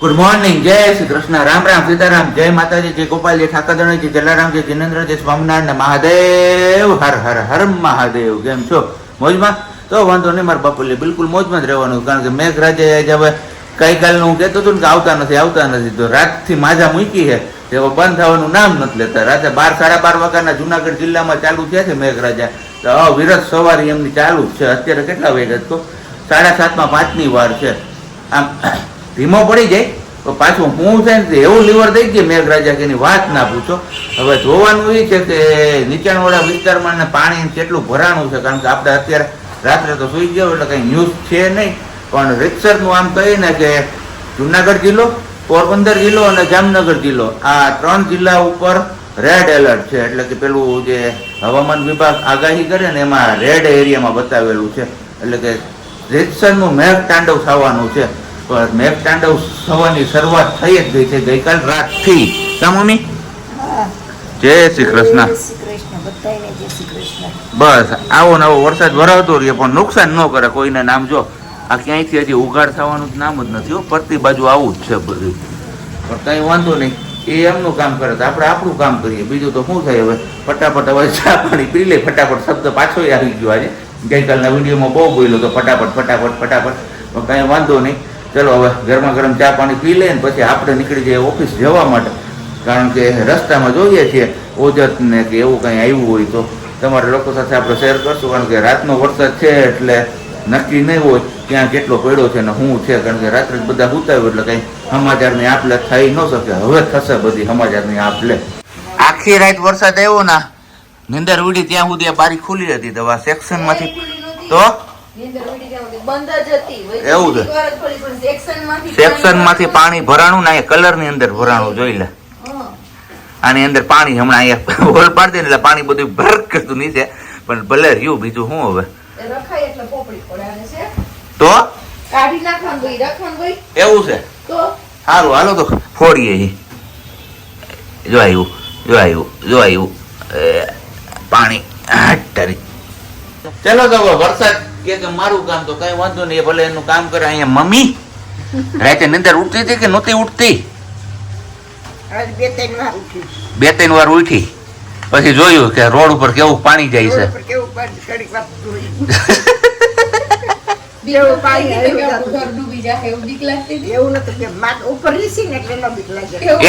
Good morning, જય શ્રી કૃષ્ણ, રામ રામ, સીતારામ, જય માતાજી, જય ગોપાલજી, ઠાકરધણીજી, જલારામજી, જિનેન્દ્રજી, સ્વામિનારાયણ, મહાદેવ, હર હર હર મહાદેવ. કેમ છો? મોજમાં? તો વાંધો નહીં, મારા બાપુલી બિલકુલ મોજમાં જ રહેવાનું, કારણ કે મેઘરાજે હવે ગઈકાલનું હું કહેતો હતું ને કે આવતા નથી, તો રાતથી માજા મૂકી છે તે હવે બંધ થવાનું નામ નથી લેતા. રાતે 12, 12:30 વાગ્યાના જુનાગઢ જિલ્લામાં ચાલુ થયા છે મેઘરાજા, તો અવિરત સવારી એમની ચાલુ જ છે. અત્યારે કેટલા વાગ્યા તો 7:30 5ની વાર છે. આમ ધીમો પડી જાય તો પાછું હું છે ને એવું લીવર થઈ ગયું મેઘરાજા કે એની વાત ના પૂછો. હવે જોવાનું એ છે કે નીચાણવાળા વિસ્તારમાં ને પાણી કેટલું ભરાણું છે, કારણ કે આપણે અત્યારે રાત્રે તો સુઈ ગયો એટલે કંઈ ન્યૂઝ છે નહીં, પણ રીતસરનું આમ કહીએ ને કે જુનાગઢ જિલ્લો, પોરબંદર જિલ્લો અને જામનગર જિલ્લો, આ 3 જિલ્લા ઉપર રેડ એલર્ટ છે. એટલે કે પેલું જે હવામાન વિભાગ આગાહી કરે ને એમાં રેડ એરિયામાં બતાવેલું છે. એટલે કે રીતસરનું મેઘ તાંડવ થવાનું છે. મેઘ તાંડવ થવાની શરૂઆત થઈ જ ગઈ છે ગઈકાલ રાતથી. કા મમ્મી? જય શ્રી કૃષ્ણ. બસ આવો ને આવો વરસાદ વરાવતો રહીએ પણ નુકસાન ન કરે કોઈને. નામ જો આ ક્યાંયથી હજી ઉઘાડ થવાનું નામ જ નથી હો, પરતી બાજુ આવું જ છે બધું. પણ કઈ વાંધો નહીં, એ એમનું કામ કરે તો આપણે આપણું કામ કરીએ. બીજું તો શું થાય? હવે ફટાફટ હવે ચા પાણી પી લે. ફટાફટ શબ્દ પાછો આવી ગયો આજે. ગઈકાલના વિડીયોમાં બહુ બોલ્યો તો ફટાફટ ફટાફટ ફટાફટ, પણ કઈ વાંધો નહીં. ચલો હવે ગરમા ગરમ ચા પાણી પી લે ને પછી આપણે નીકળી જઈએ ઓફિસ જવા માટે, કારણ કે રસ્તામાં જોઈએ છીએ ઓજત ને કે એવું કંઈ આવ્યું હોય તો તમારા લોકો સાથે આપણે શેર કરશું. કારણ કે રાતનો વરસાદ છે એટલે નક્કી નહીં હોય ક્યાં કેટલો પડ્યો છે ને શું છે, કારણ કે રાત્રે બધા ઉતાવ્યું એટલે કંઈ સમાચારની આપલે થઈ ન શકે. હવે થશે બધી સમાચારની આપલે. આખી રાત વરસાદ આવ્યો ના, નિંદર ઉડી ત્યાં સુધી આ બારી ખુલ્લી હતી તો આ સેક્શનમાંથી તો એવું છે. સેક્શન માંથી પાણી ભરાણું ને કલર ની અંદર ભરાણું જોઈ લે. આની અંદર પાણી હમણાં અહીંયા હોલ પાડી દે એટલે પાણી બધું ભરક કરતું નીચે, પણ ભલે રહ્યું બીજું શું હવે તો એવું છે. સારું હાલો તો ફોડીએ. જો આવ્યું પાણી હટારી. ચલો તો વરસાદ કે મારું કામ તો કઈ વાંધો નહીં, ભલે એનું કામ કરે. અહીંયા મમ્મી રાતે નિંદર ઉઠતી હતી કે નહોતી ઉઠતી? 2-3 વાર ઉઠી પછી જોયું કે રોડ ઉપર કેવું પાણી જાય છે.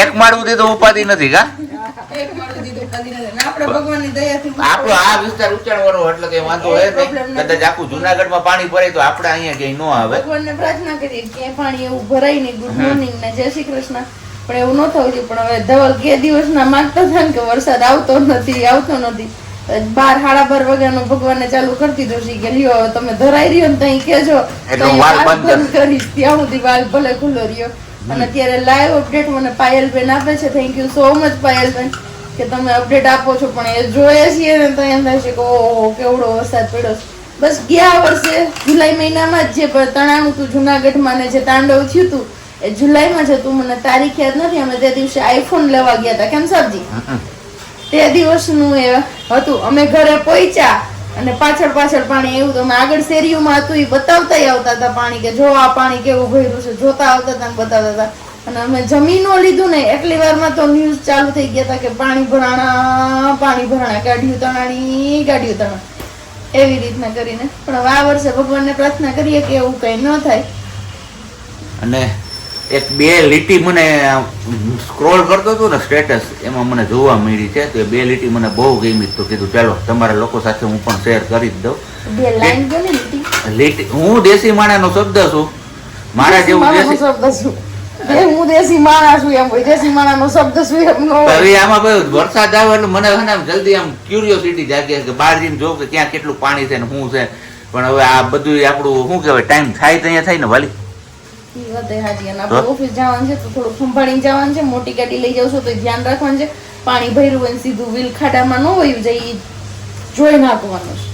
એક માળું દીધું ઉપાધિ નથી કા? આપણો આ વિસ્તાર ઉંચાણ વાળો એટલે કઈ વાંધો હોય નહીં. કદાચ આખું જુનાગઢ માં પાણી ભરાય તો આપણે અહીંયા ક્યાંય ન આવે. ભગવાનને પ્રાર્થના કરીએ કે પાણી એવું ભરાય નહીં. ગુડ મોર્નિંગ ને જય શ્રી કૃષ્ણ. પણ એવું ન થવું જોઈએ. પણ હવે ધવલ કે દિવસના માંગતા હતા ને કે વરસાદ આવતો નથી. 12, 12:30 વાગ્યાનો ભગવાનને ચાલુ કરી દીધો છે કે લ્યો તમે ધરાઈ રહ્યો ને ત્યાં કેજો કરીશ, ત્યાં સુધી વાલ ભલે ખુલ્લો રહ્યો. અને અત્યારે લાઈવ અપડેટ મને પાયલબેન આપે છે. Thank you so much Payalben કે તમે અપડેટ આપો છો. પણ એ જોઈએ છીએ ને તો એમ થાય છે કે ઓહો કેવડો વરસાદ પડ્યો છે. બસ ગયા વર્ષે જુલાઈ મહિનામાં જ જે તણાણું હતું જુનાગઢમાં ને જે તાંડવ થયું હતું એ જુલાઈમાં જ હતું. મને તારીખ યાદ નથી. અમે તે દિવસે આઈફોન લેવા ગયા હતા. કેમ સાહેબજી? તે દિવસનું એ હતું. અમે ઘરે પહોંચ્યા અને પાછળ પાણી એવું તો અમે આગળ શેરીઓમાં હતું એ બતાવતા આવતા હતા પાણી, કે જો આ પાણી કેવું ભર્યું છે જોતા આવતા હતા બતાવતા હતા. અને અમે જમીનો લીધું ને એટલી વારમાં તો ન્યૂઝ ચાલુ થઈ ગયા હતા કે પાણી ભરાણા, ગાડીઓ તણા એવી રીતના કરીને. પણ હવે આ વર્ષે ભગવાનને પ્રાર્થના કરીએ કે એવું કઈ ન થાય. અને એક 2 લીટી મને સ્ક્રોલ કરતો હતો ને સ્ટેટસ, એમાં મને જોવા મળી છે તો 2 લીટી મને બહુ ગમી, તો કીધું ચાલો તમારા લોકો સાથે હું પણ શેર કરી જ દઉં. 2 લાઈન ગમે લીટી. હું દેશી માણાનો શબ્દ છું, મારા જેવું શબ્દ છું. હું દેશી માણસ છું એમ. દેશી માણસનો શબ્દ શું એમ નો. હવે આમાં ભાઈ વરસાદ આવે એટલે મને છે ને જલ્દી આમ ક્યુરિયોસિટી જાગે કે બહાર જઈને જોઉં કે ક્યાં કેટલું પાણી છે ને શું છે. પણ હવે આ બધું આપણું શું કહેવાય ટાઈમ થાય ત્યાં થાય ને વાલી. ઓફિસ જવાનું છે તો થોડું સંભાળીને જવાનું છે. મોટી ગાડી લઈ જાવ છો તો ધ્યાન રાખવાનું છે. પાણી ભર્યું હોય સીધું વ્હીલ ખાડામાં ન વયું જાય જોઈ નાખવાનું છે.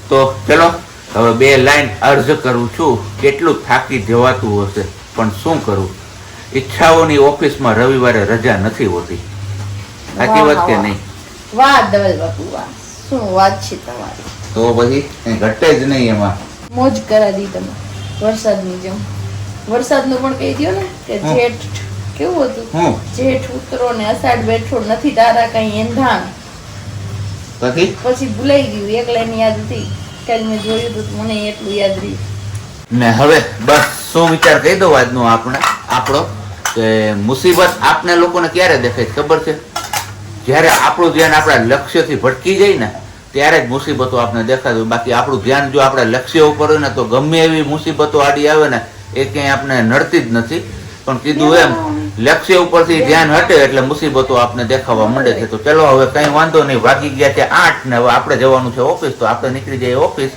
તો ચલો હવે 2 લાઈન અર્જ કરું છું. કેટલું થાકી જવાતું હશે પણ શું કરું, ઈચ્છાઓની ઓફિસમાં રવિવારે રજા નથી હોતી. સાચી વાત કે નહીં? વાત ધવલ બાપુ વાત શું વાત છે તમારી. તો પછી ઘટે જ નહીં એમાં. મોજ કરાવી તમે વરસાદની જેમ. વરસાદનું પણ કહી દો ને કે હા. જેઠ કેવું હતું હું જેઠ ઉતરો ને અષાઢ બેઠો નથી તારા કઈ એંધાણ પછી પછી ભૂલાઈ ગયું એક લાઈન યાદ હતી કાલ મેં જોયું હતું તો મને એટલું યાદ રહ્યું ને હવે બસ શું વિચાર કહી દઉં આજનો આપણો કે મુસીબત આપને લોકોને ક્યારે દેખાય છે ખબર છે? જ્યારે આપણું ધ્યાન આપણા લક્ષ્યથી ભટકી જાય ને ત્યારે જ મુસીબતો આપણે દેખાય. બાકી આપણું ધ્યાન જો આપણા લક્ષ્ય ઉપર હોય ને તો ગમે એવી મુસીબતો આડી આવે ને એ ક્યાંય આપણે નડતી જ નથી. પણ કીધું એમ લક્ષ્ય ઉપરથી ધ્યાન હટે એટલે મુસીબતો આપણે દેખાવા માંડે છે. તો ચલો હવે કઈ વાંધો નહીં, વાગી ગયા છે 8 ને હવે આપણે જવાનું છે ઓફિસ. તો આપણે નીકળી જઈએ ઓફિસ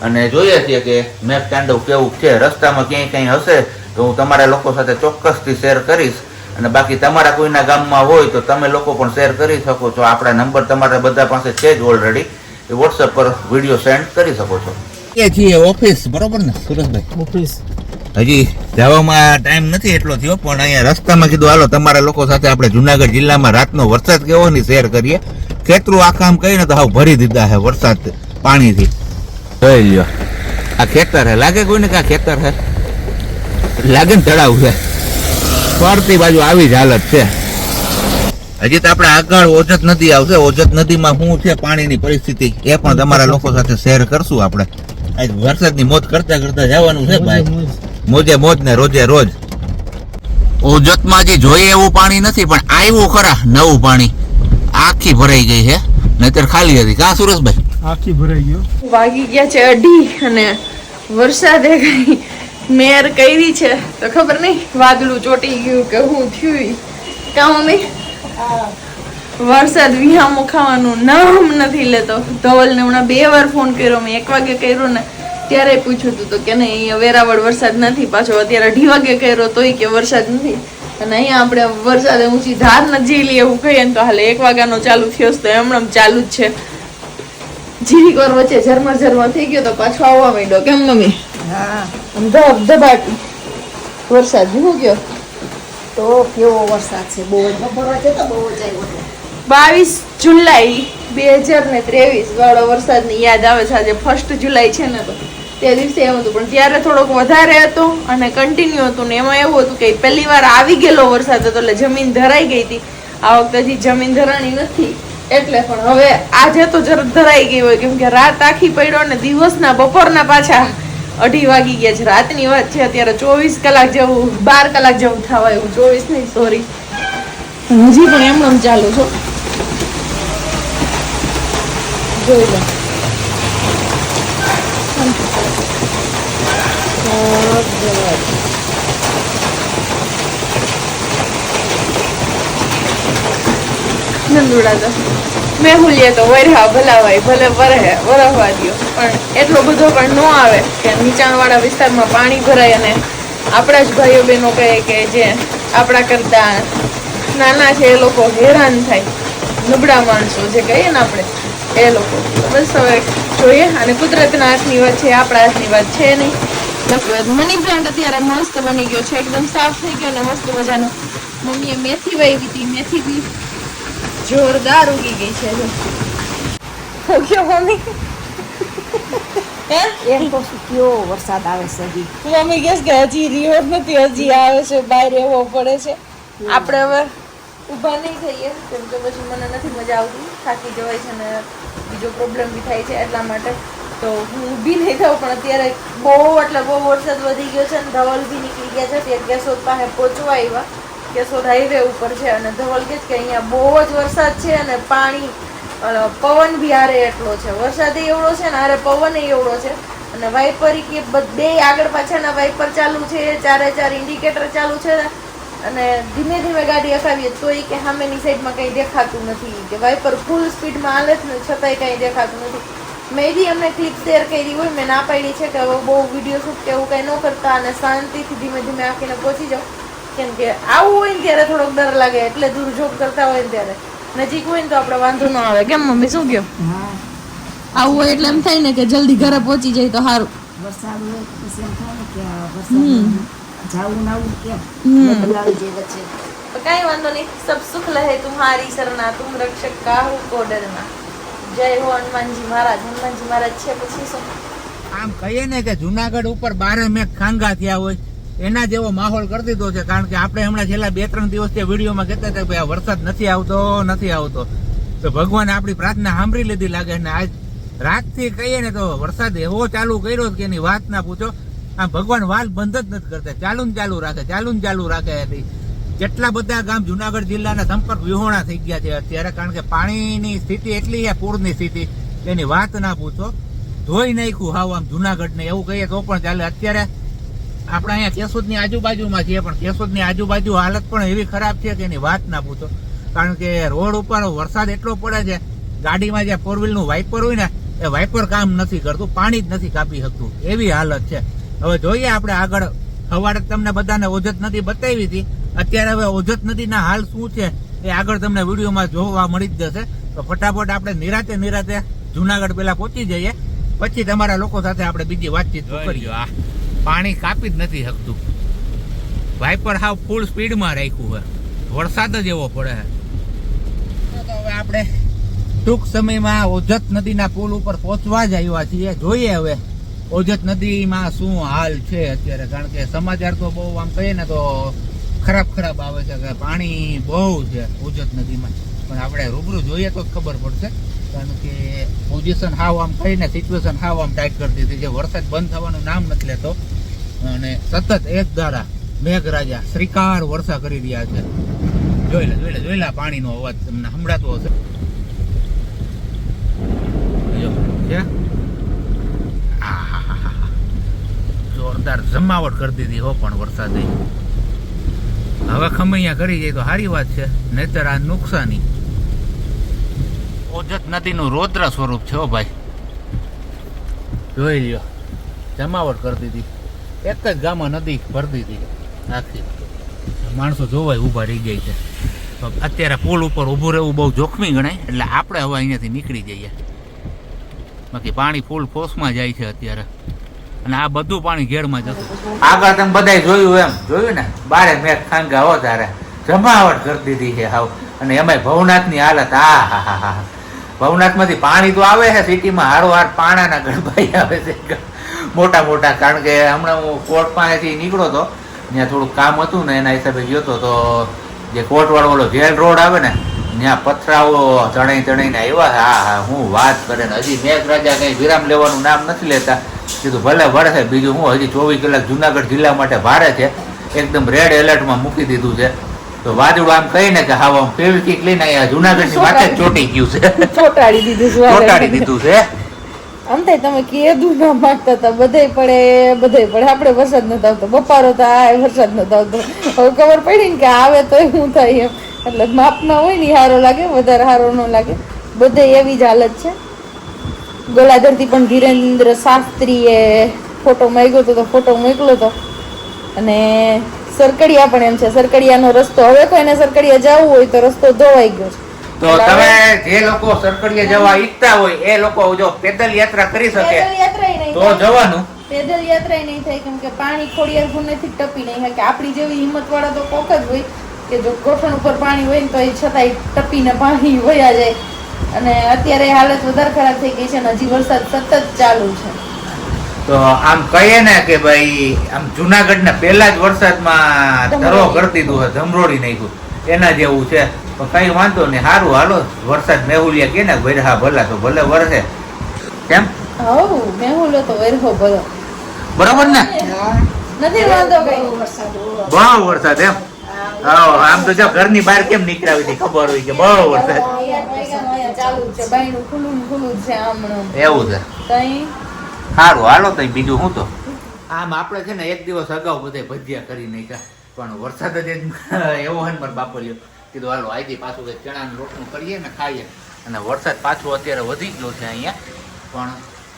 અને જોઈએ છીએ કે મેપ તાંડવ કેવું છે. રસ્તામાં ક્યાંય કંઈ હશે તો હું તમારા લોકો સાથે ચોક્કસથી શેર કરીશ. અને બાકી તમારા કોઈના ગામમાં હોય તો તમે લોકો પણ શેર કરી શકો છો. આપણા નંબર તમારા બધા પાસે છે જ ઓલરેડી, એ વોટ્સએપ પર વિડીયો સેન્ડ કરી શકો છો. એ છીએ ઓફિસ, બરોબર ને સુરેશભાઈ? ઓફિસ હજી જવામાં ટાઈમ નથી એટલો થયો, પણ અહીંયા રસ્તામાં કીધું હાલો તમારા લોકો સાથે આપણે જુનાગઢ જિલ્લામાં રાતનો વરસાદ કેવો ની શેર કરીએ. ખેતરું આખા આમ કહીને તો હાવ ભરી દીધા છે વરસાદ પાણીથી. જોઈ લ્યો આ ખેતર હે, લાગે કોઈને કે આ ખેતર હે? લાગે ને તળાવ છે. ફરતી બાજુ આવી જ હાલત છે. હજી તો આપણે આગળ ઓજત નદી આવશે. ઓજત નદીમાં શું છે પાણીની પરિસ્થિતિ એ પણ તમારા લોકો સાથે શેર કરશું આપણે. આજ વરસાદની મોજ કરતા કરતા જવાનું છે ભાઈ. મોજે મોજ ને રોજે રોજ. ઓજતમાં હજી જોઈએ એવું પાણી નથી, પણ આવ્યું ખરા નવું પાણી. આખી ભરાઈ ગઈ છે, નહીતર ખાલી હતી. કા સુરેશભાઈ? આખી ભરાઈ ગયો. વાગી ગયા છે 2:30 અને વરસાદે કઈ મેર કરી છે તો ખબર નહીં વાદળું ચોટી ગયું કે હું થયું. કા મમ્મી વરસાદ વિહામો ખાવાનું નામ નથી લેતો. ધવલને હમણાં 2 વાર ફોન કર્યો, મેં 1 વાગે કર્યો ને ત્યારે પૂછ્યું હતું તો કે નહીં અહીંયા વેરાવળ વરસાદ નથી. પાછો અત્યારે 2:30 વાગે કર્યો તોય કે વરસાદ નથી. અને અહીંયા આપણે વરસાદે ઊંચી ધાર ન ઝીલી એવું કહીએ ને તો હાલે 1 વાગ્યાનો ચાલુ થયો તો એમણે ચાલુ જ છે. જીરીક વાર વચ્ચે ઝરમર ઝરમર થઈ ગયો તો પાછો આવવા માંડ્યો. કેમ મમ્મી? હા આમ ધબધબાટી વરસાદ હું ગયો. તો કેવો વરસાદ છે, બહુ જ બપોર છે તો બહુ જ આવ્યો છે. 22 જુલાઈ 2023 વાળો વરસાદની યાદ આવે છે. આજે 1 જુલાઈ છે ને તો તે દિવસે એવું હતું, પણ ત્યારે થોડોક વધારે હતો અને કન્ટિન્યુ હતું. ને એમાં એવું હતું કે પહેલી વાર આવી ગયેલો વરસાદ હતો એટલે જમીન ધરાઈ ગઈ હતી. આ વખતે હજી જમીન ધરાણી નથી એટલે, પણ હવે આજે તો જરા ધરાઈ ગઈ હોય કેમ કે રાત આખી પડ્યો ને દિવસના બપોરના પાછા 2:30 વાગી ગયા છે. રાતની વાત છે, અત્યારે 24 કલાક જેવું 12 કલાક જેવું થવા એવું. 24 નહીં સોરી, હજી પણ એમ ચાલુ છો. જોઈ લો નંદુડા તો મેહુલીએ તો વરહા ભલાવાય ભલે વરહવા દ્યો, પણ એટલો બધો પણ ન આવે કે નીચાણવાળા વિસ્તારમાં પાણી ભરાય અને આપણા જ ભાઈઓ બહેનો કહે કે જે આપણા કરતા નાના છે એ લોકો હેરાન થાય. નબળા માણસો જે કહીએ ને આપણે એ લોકો. બસ હવે જોઈએ, અને કુદરતના હાથની વાત છે, આપણા હાથની વાત છે નહીં. મની પ્લાન્ટ અત્યારે મસ્ત બની ગયો છે, એકદમ સાફ થઈ ગયો ને મસ્ત મજાનો. મમ્મીએ મેથી વાવી હતી, મેથી બી જોરદાર ઉગી ગઈ છે. મમ્મી એમ તો શું કેવો વરસાદ આવે છે હજી. મમ્મી કહે કે હજી રહ્યો જ નથી, હજી આવે છે, બહાર રહેવો પડે છે. આપણે હવે ઊભા નહીં થઈએ કેમ કે પછી મને નથી મજા આવતી, થાકી જવાય છે ને બીજો પ્રોબ્લેમ બી થાય છે એટલા માટે. તો હું ઊભી નહીં થાઉં, પણ અત્યારે બહુ એટલે બહુ વરસાદ વધી ગયો છે. અને ધવલ બી નીકળી ગયા છે, ત્યાં કેશોદ પાસે પહોંચવા આવ્યા. કેશોદ હાઈવે ઉપર છે અને ધવલ કહે કે અહીંયા બહુ જ વરસાદ છે અને પાણી પવન બી હારે એટલો છે. વરસાદ એવડો છે ને હારે પવન એવડો છે. અને વાઇપર કે બે આગળ પાછળના વાઇપર ચાલુ છે, 4 ઇન્ડિકેટર ચાલુ છે. અને ધીમે ધીમે ગાડી હકાવીએ તો એ કે સામેની સાઈડમાં કંઈ દેખાતું નથી, કે વાઇપર ફૂલ સ્પીડમાં હાલે છે ને છતાંય કંઈ દેખાતું નથી. મેં બી એમને ક્લિપ શેર કરી હોય, મેં ના પાડી છે કે હવે બહુ વિડીયો શૂટ કે એવું કંઈ ન કરતા અને શાંતિથી ધીમે ધીમે આખીને પહોંચી જાઓ. કેમ કે આવું હોય ને ત્યારે થોડોક ડર લાગે, એટલે દૂર જોબ કરતા હોય ને ત્યારે. નજીક હોય ને તો આપણે વાંધો ન આવે. કેમ મમ્મી શું કહો? હા આવું હોય એટલે એમ થાય ને કે જલ્દી ઘરે પહોંચી જાય તો સારું. વરસાદ હોય પછી એમ થાય ને કે આ વરસાદ જાવું ના આવું કેમ બદલાવી જાય વચ્ચે. तो कहीं वांधो नहीं, सब सुख लहे तुम्हारी सरना, तुम रक्षक काहू को डरना. जय हो हनुमानजी महाराज. हनुमानजी महाराज છે પછી શું આમ કહીએ ને કે જુનાગઢ ઉપર 12 મેઘ ખાંગા થયા હોય એના જેવો માહોલ કરી દીધો છે. કારણ કે આપણે હમણાં છેલ્લા 2-3 દિવસથી વિડીયોમાં કહેતા હતા કે વરસાદ નથી આવતો. તો ભગવાને આપણી પ્રાર્થના સાંભળી લીધી લાગે. અને આજ રાતથી કહીએ ને તો વરસાદ એવો ચાલુ કર્યો કે એની વાત ના પૂછો. આ ભગવાન વાલ બંધ જ નથી કરતા, ચાલુ ને ચાલુ રાખે. કેટલા બધા ગામ જુનાગઢ જિલ્લાના સંપર્ક વિહોણા થઈ ગયા છે અત્યારે. કારણ કે પાણીની સ્થિતિ એટલી છે, પૂરની સ્થિતિ, એની વાત ના પૂછો. ધોઈ નાખ્યું હાવ આમ જુનાગઢ ને, એવું કહીએ તો પણ ચાલે. અત્યારે આપણે અહીંયા કેશોદની આજુબાજુમાં છીએ, પણ કેશોદની આજુબાજુ હાલત પણ એવી ખરાબ છે કે એની વાત ના પૂછો. કારણ કે રોડ ઉપર વરસાદ એટલો પડે છે, ગાડીમાં જે 4 વ્હીલ નું વાઇપર હોય ને, એ વાઇપર કામ નથી કરતું, પાણી જ નથી કાપી શકતું, એવી હાલત છે. હવે જોઈએ આપણે આગળ. સવારે તમને બધાને ઓજત નદી બતાવી હતી, અત્યારે હવે ઓજત નદીના હાલ શું છે એ આગળ તમને વિડીયોમાં જોવા મળી જ જશે. તો ફટાફટ આપણે નિરાતે જુનાગઢ પેલા પહોંચી જઈએ, પછી તમારા લોકો સાથે આપણે બીજી વાતચીત કરીએ. પાણી કાપી જ નથી શકતું, વાઇપર હાવ ફૂલ સ્પીડમાં રાખ્યું છે, વરસાદ જ એવો પડે છે. તો હવે આપણે ટૂંક સમયમાં ઓજત નદીના પુલ ઉપર પહોંચવા જ આવ્યા છીએ. જોઈએ હવે ઓજત નદીમાં શું હાલ છે અત્યારે. કારણ કે સમાચાર તો બહુ આમ કહીએ ને તો ખરાબ આવે છે કે પાણી બહુ છે ઓજત નદીમાં. પણ આપણે રૂબરૂ જોઈએ તો જ ખબર પડશે. કારણ કે પોઝિશન હાવ આમ કહીને સિચ્યુએશન હાવ આમ ટાઈટ કરી દીધી છે. વરસાદ બંધ થવાનું નામ નથી લેતો અને સતત એક ધારા મેઘરાજા શ્રીકાર વર્ષા કરી રહ્યા છે. જોઈ લે પાણીનો અવાજ તમને સંભળાતો હશે. જોરદાર જમાવટ કરી દીધી હો. પણ વરસાદે હવે ખમૈયા કરી જાય તો સારી વાત છે, નહીતર આ નુકસાની. ઓજત નદીનું રૌદ્ર સ્વરૂપ છે હો ભાઈ. જોઈ લ્યો, જમાવટ કરી દીધી. એક જ ગામમાં નદી ભરતી હતી આખી. માણસો જોવાય ઊભા રહી જાય છે. તો અત્યારે પુલ ઉપર ઊભું રહેવું બહુ જોખમી ગણાય, એટલે આપણે હવે અહીંયાથી નીકળી જઈએ. બાકી પાણી ફૂલ ફોર્સમાં જાય છે અત્યારે, અને આ બધું પાણી ઘેરમાં જતું. આગળ તમે બધા જોયું ને, બારે મેઘ ખાંગા હો તારે જમાવટ કરી દીધી છે હાવ. અને એમાં ભવનાથની હાલત, હા ભવનાથ માંથી પાણી તો આવે છે સિટીમાં, હારોહાર પાણાના ગણભાઈ આવે છે મોટા. કારણ કે હમણાં હું કોર્ટ પાસેથી નીકળો તો, ત્યાં થોડુંક કામ હતું ને, એના હિસાબે ગયો તો જે કોર્ટ વાળો ઓલો જેલ રોડ આવે ને, ત્યાં પથરાઓ ચડાઈને આવ્યા. હા હું વાત કરે ને, હજી મેઘરાજા કઈ વિરામ લેવાનું નામ નથી લેતા. કીધું ભલે વરસે, બીજું હું હજી 24 કલાક જુનાગઢ જિલ્લા માટે ભારે છે, એકદમ રેડ એલર્ટમાં મૂકી દીધું છે. તો વાદળું આમ કહીને કે હા આમ ફેવિકિક લઈને અહીંયા જુનાગઢની માથે ચોટી ગયું છે, ચોટાડી દીધું છે. આમ થાય તમે કીધું ના માંગતા હતા, બધે પડે આપણે વરસાદ નતો આવતો, બપારો થાય વરસાદ નતો આવતો. હવે ખબર પડી ને કે આવે તો શું થાય એમ. એટલે માપના હોય ને સારો લાગે, વધારે સારો ન લાગે. બધે એવી જ હાલત છે. ગોલાધરથી પણ ધીરેન્દ્ર શાસ્ત્રીએ ફોટો માંગ્યો હતો, તો ફોટો મોકલો હતો. અને સરકડિયા પણ એમ છે, સરકડિયાનો રસ્તો, હવે કોઈને સરકડિયા જવું હોય તો રસ્તો ધોવાઈ ગયો છે. તો તમે જે લોકો સરકડિયા જવા ઈચ્છતા હોય એ લોકો જો પેદલ યાત્રા કરી શકે તો જવાનું. પેદલ યાત્રા નહીં થાય, કેમ કે પાણી ખોડિયાર ગુનેથી ટપી નહીં શકે. આપણી જેવી હિંમત વાળા તો કોક જ હોય કે જો ગોઠણ ઉપર પાણી હોય ને તો એ છતાંય ટપીને પાણી વયા જાય. અને અત્યારે હાલત વધારે ખરાબ થઈ ગઈ છે અને હજી વરસાદ સતત ચાલુ છે. તો આમ કહીએ ને કે ભાઈ આમ જુનાગઢ ના પહેલા જ વરસાદમાં ધરો કરી દીધું છે, ધમરોડી નાખ્યું, એના જેવું છે. તો કઈ વાંધો નહીં, સારું હાલો. વરસાદ મેહુલિયા કે ને વરહા ભલા તો ભલે વરસે. કેમ મેહુલો તો વરહો ભલો, બરાબર ને? નથી વાંધો કઈ. બહુ વરસાદ એમ. આમ તો જો ઘરની બહાર કેમ નીકળાવી હતી ખબર હોય કે બહુ વરસાદ ચાલુ છે, બાયણું ખુલ્લું છે હમણાં. એવું છે. કઈ સારું હાલો. તો બીજું શું તો આમ આપણે છે ને એક દિવસ અગાઉ બધા ભજીયા કરી નાખ્યા, પણ વરસાદ જ એવો હોય ને મારા બાપોલ્યો કીધું હાલો આજે પાછું કંઈક ચણાનું લોટનું કરીએ ને ખાઈએ. અને વરસાદ પાછો અત્યારે વધી ગયો છે અહીંયા, પણ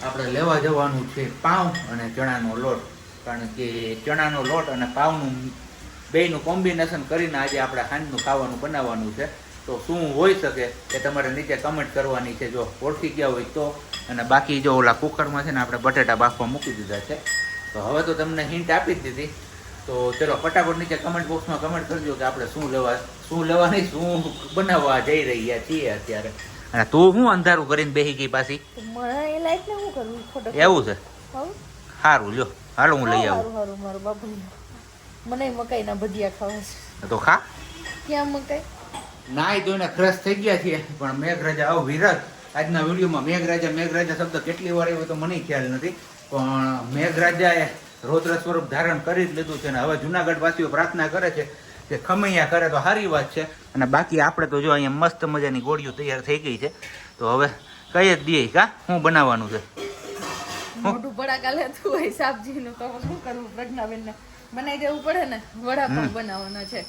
આપણે લેવા જવાનું છે પાઉં અને ચણાનો લોટ. કારણ કે ચણાનો લોટ અને પાઉંનું બેયનું કોમ્બિનેશન કરીને આજે આપણે સાંજનું ખાવાનું બનાવવાનું છે. તો શું હોઈ શકે એ તમારે નીચે કમેન્ટ કરવાની છે, જો ઓળખી ગયા હોય તો. અને બાકી જો ઓલા કુકરમાં છે ને આપણે બટેટા બાફવા મૂકી દીધા છે. તો હવે તો તમને હિન્ટ આપી જ દીધી. તો ચલો ફટાફટ નીચે કમેન્ટ બોક્સમાં કમેન્ટ કરજો કે આપણે શું લેવા નહીં, શું બનાવવા જઈ રહ્યા છીએ અત્યારે. અને તું શું અંધારું કરીને બેસી ગઈ પાછી? એવું છે? સારું લ્યો હાલો હું લઈ આવું. મને મકાઈના ભજીયા ખાવા છે. તો ખા. ક્યાં મકાઈ? નાઈ ધોઈને ફ્રેશ થઈ ગયા છીએ પણ મેઘરાજા આવો વિરાટ આજના વિડીયોમાં મેઘરાજા શબ્દ કેટલી વાર આવ્યો તો મને ખ્યાલ નથી પણ મેઘરાજાએ રૌદ્ર સ્વરૂપ ધારણ કરી જ લીધું છે અને હવે જુનાગઢ વાસીઓ પ્રાર્થના કરે છે કે ખમૈયા કરે તો સારી વાત છે અને બાકી આપણે તો જો અહીંયા મસ્ત મજાની ગોળીઓ તૈયાર થઈ ગઈ છે તો હવે કઈ જ દઈએ કા શું બનાવવાનું છે મોટું ભડાકા લેતું હોય સાબજીનું તો શું કરવું? પ્રજ્ઞાબેનને બનાવી દેવું પડે ને. વડાપાવ બનાવવાના છે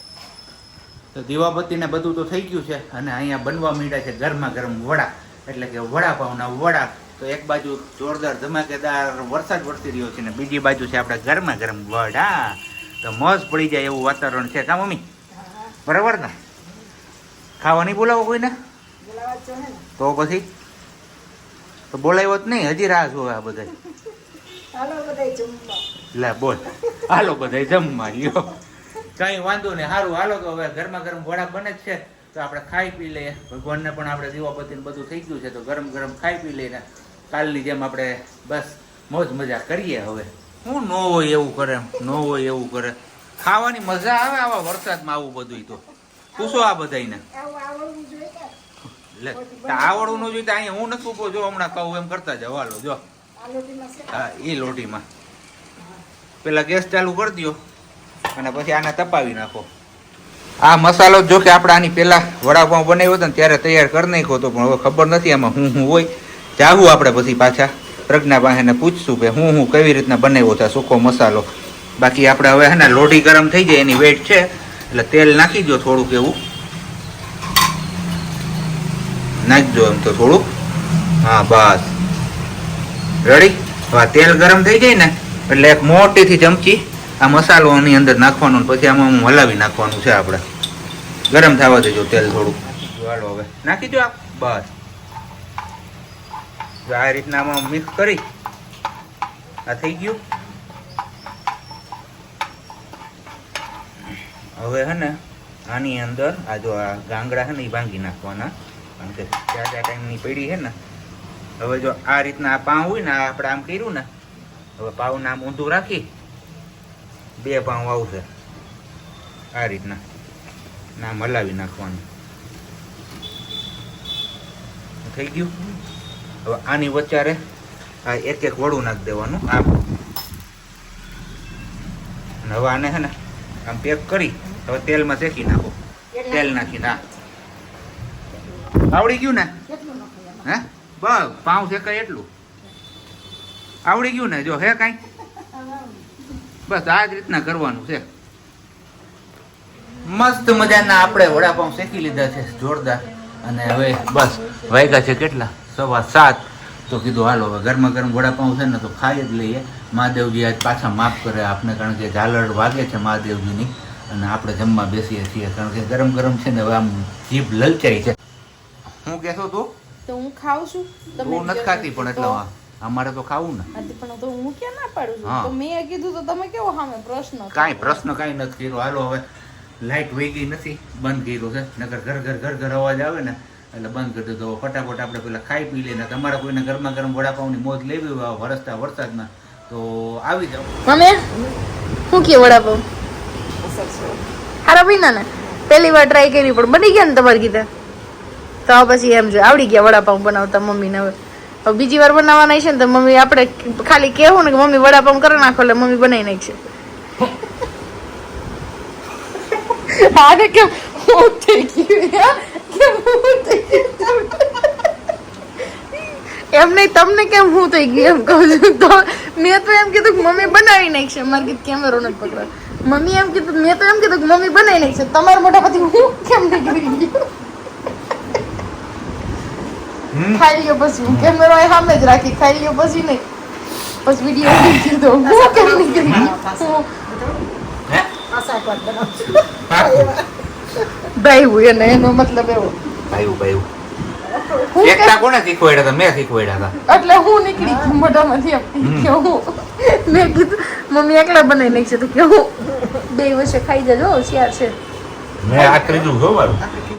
તો દીવાબત્તી ને બધું તો થઈ ગયું છે અને અહીંયા બનવા માંડ્યા છે ગરમા ગરમ વડા એટલે કે વડાપાવના વડા. તો એક બાજુ જોરદાર ધમાકેદાર વરસાદ વરસી રહ્યો છે ને બીજી બાજુ છે આપણે ગરમા ગરમ વડા. તો મોજ પડી જાય એવું વાતાવરણ છે કા મમ્મી? બરાબર ને? ખાવા નહીં બોલાવો કોઈને? તો પછી તો બોલાવ્યો જ નહીં, હજી રાહ જોવે આ બધા. લે બોલ, હાલો બધા જમવા લ્યો. કઈ વાંધો નહીં, સારું હાલો. તો હવે ગરમા ગરમ વડા બને જ છે તો આપણે ખાઈ પી લઈએ. ભગવાનને પણ આપણે દીવાબત્તી બધું થઈ ગયું છે તો ગરમ ગરમ ખાઈ પી લઈને કાલની જેમ આપણે બસ મોજ મજા કરીએ. હવે હું ન હોય એવું કરે, ન હોય એવું કરે. ખાવાની મજા આવે આવા વરસાદમાં આવું બધું. તો પૂછો આ બધાને આવડવું ન જોઈએ. અહીંયા હું નથી પૂછો, જો હમણાં કહું એમ કરતા જાવ. હાલો જો હા એ લોટીમાં પેલા ગેસ ચાલુ કરી દો અને પછી આને તપાવી નાખો. આ મસાલો જો કે આપણે આની પેલા વડાપાઉં બનાવ્યો હતો ને ત્યારે તૈયાર કરી નાખ્યો હતો પણ હવે ખબર નથી આમાં હું હોય. જાવું આપણે પછી પાછા પ્રજ્ઞા પાસે પૂછશું કે હું કેવી રીતના બનાવ્યો છે સૂકો મસાલો. બાકી આપણે હવે હે ને લોટી ગરમ થઈ જાય એની વેટ છે એટલે તેલ નાખી દો થોડુંક એવું નાખજો એમ તો થોડુંક. હા બસ રેડી. હવે તેલ ગરમ થઈ જાય ને એટલે એક મોટીથી ચમચી આ મસાલો આની અંદર નાખવાનો પછી આમાં હલાવી નાખવાનું છે આપણે. ગરમ થવા દેજો તેલ થોડુંક. હાલો હવે નાખી દો. બસ આ રીતના આમાં મિક્સ કરી આ થઈ ગયું. હવે હે ને આની અંદર આ જો આ ગાંગડા છે ને એ ભાંગી નાખવાના કારણ કે ચાર ટાઈમની પડી છે ને. હવે જો આ રીતના આ પાઉં હોય ને આપણે આમ કર્યું ને હવે પાઉં આમ ઊંધું રાખી 2 પાઉં આવશે આ રીતના નામ હલાવી નાખવાનું. થઈ ગયું. હવે આની વચ્ચારે આ એક એક વડું નાખી દેવાનું આમ. હવે આને છે ને આમ પેક કરી હવે તેલમાં શેકી નાખો. તેલ નાખીને આવડી ગયું ને? હે બસ પાઉં શેકાય એટલું આવડી ગયું ને? જો હે કાંઈ બસ આ જ રીતના કરવાનું છે. મસ્ત મજાના આપણે વડાપાઉં શેકી લીધા છે જોરદાર. અને હવે બસ વાગ્યા છે કેટલા? 7:15. તો કીધું હાલો હવે ગરમા ગરમ વડાપાઉં છે ને તો ખાઈ જ લઈએ. મહાદેવજી આજ પાછા માફ કરે આપણે કારણ કે ઝાલર વાગે છે મહાદેવજીની અને આપણે જમવા બેસીએ છીએ કારણ કે ગરમ ગરમ છે ને હવે આમ જીભ લલચાઈ છે. હું કહેતો તું તો હું ખાઉં છું. તું નથી ખાતી પણ એટલે અમારે તો ખાવું ને. પણ તો હું ક્યાં ના પાડું છું? તો મેં કીધું તો તમે કેવો સામે પ્રશ્ન? કાંઈ પ્રશ્ન કાંઈ નથી કર્યો. હાલો હવે લાઈટ વહી ગઈ નથી, બંધ કર્યું છે. નકર ઘર ઘર અવાજ આવે ને એટલે બંધ કરી દીધો. ફટાફટ આપણે પેલા ખાઈ પી લઈએ. તમારા કોઈને ગરમા ગરમ વડાપાઉંની મોજ લેવી હોય વરસતા વરસાદમાં તો આવી જાઓ. અમે શું કે વડાપાઉં હારા પીના ને પહેલી વાર ટ્રાય કરી પણ બની ગયા ને તમારે કીધા તો પછી એમ જો આવડી ગયા વડાપાઉં બનાવતા મમ્મીને. હવે બીજી વાર બનાવવાના છે ને તો મમ્મી આપણે ખાલી કહેવું ને કે મમ્મી વડાપાઉં કરી નાખો એટલે મમ્મી બનાવી નાખશે. આને કેમ હું થઈ ગયું? એમ નહીં તમને કેમ હું થઈ ગયું એમ કહું છું. તો મેં તો એમ કીધું કે મમ્મી બનાવી નાખશે. મારે કીધું કેમેરો નથી પકડા. મમ્મી એમ કીધું, મેં તો એમ કીધું કે મમ્મી બનાવી નાખશે. તમારા મોટા પછી હું કેમ નીકળી ગયું? ખાઈ લ્યો પછી હું કેમેરો સામે જ રાખી ખાઈ લ્યો પછી નહીં પછી વિડીયો મૂકી દો. હું કેમ નીકળી ગયું? ભાઈ એને એનો મતલબ એવો ભાઈ એકતા કોને શીખવાડ્યા હતા? મેં શીખવાડ્યા હતા એટલે હું નીકળી ગઈ મોઢામાંથી એમ કે હું મેં કીધું મમ્મી એકલા બનાવી નાખશે તો કે હું 2 વર્ષે ખાઈ જજો હોશિયાર છે. મેં આ ત્રીજું જોવાનું